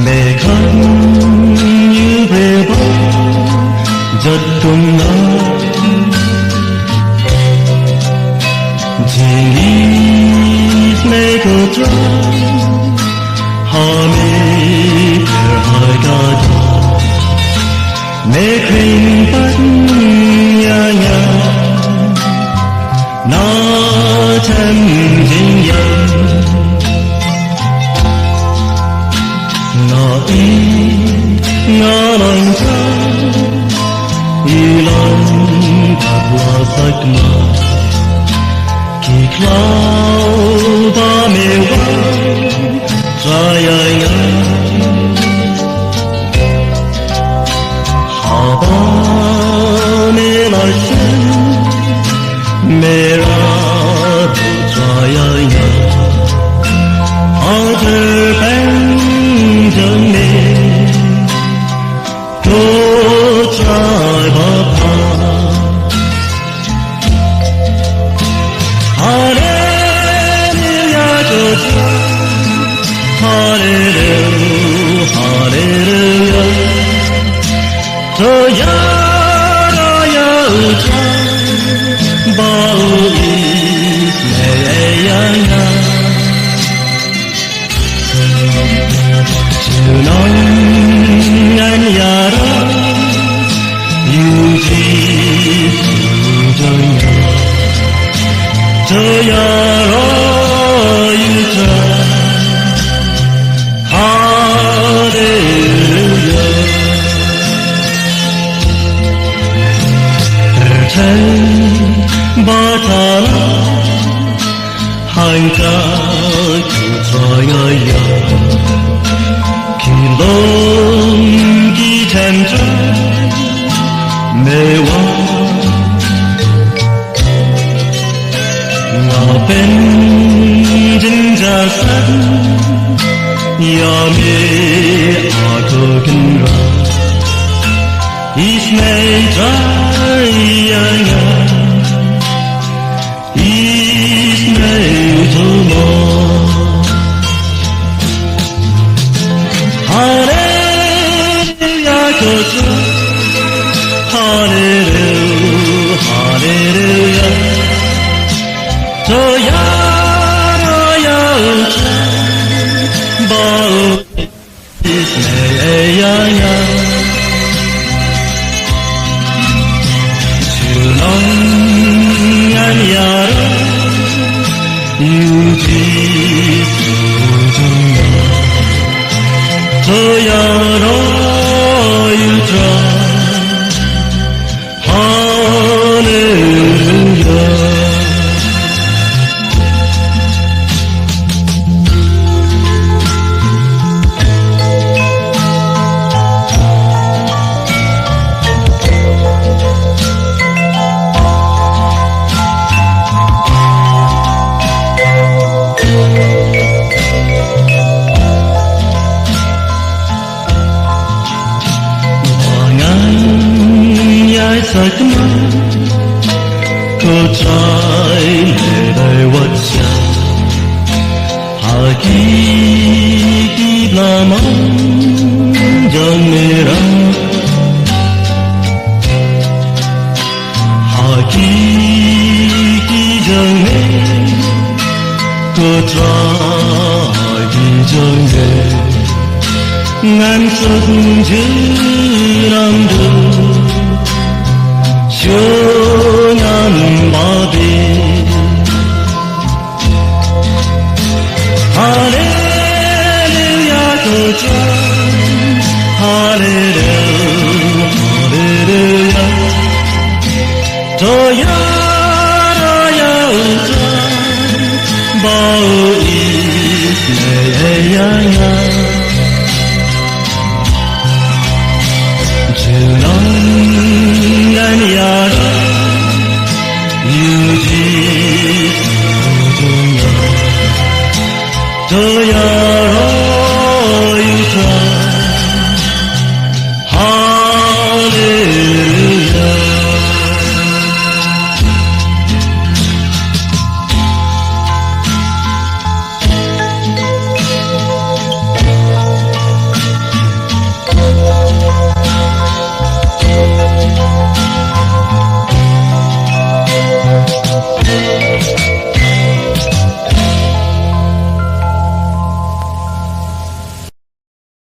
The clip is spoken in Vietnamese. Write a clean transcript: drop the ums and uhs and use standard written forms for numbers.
mẹ khăn như về bóng giật cùng nhau chỉ nghĩ mẹ cô trắng họ mẹ kể hỏi cả đời mẹ khinh bắt nhà nhà nó chân chính nhân ngõ ý ngõ lòng trắng y lòng thật là giấc mơ kỳ cloud ba mê vắng trái ai ngã họ ba mê lại xin mê ra đồ trái ai ngã họ thơ bén chân mê đồ trái bắp hà Hallelujah, Hallelujah. Toya raya ucan bau ismeyanya. Sunangan yara yuji sujanya. Toya raya ucan Batala hangga kutraya kilom gitemja mewa ngaben jinjasan yame agogenra ismei jayanya Hallelujah, Hallelujah. Toya raya ucan bau ismeyanya. Sunangan yara yuji sujanya. Toya raya ucan giấc mơ cô trai lệ đời quất xa hà kỳ kỳ là mong dần mê ra hà kỳ kỳ dần mê cô trai kỳ dần mê ngàn giấc chữ làm được 조난 마비 할렐루야 도전 할렐루야 할렐루야 도야라야 우전 바우 이스메야야 주난 야라 유지 소중한 저야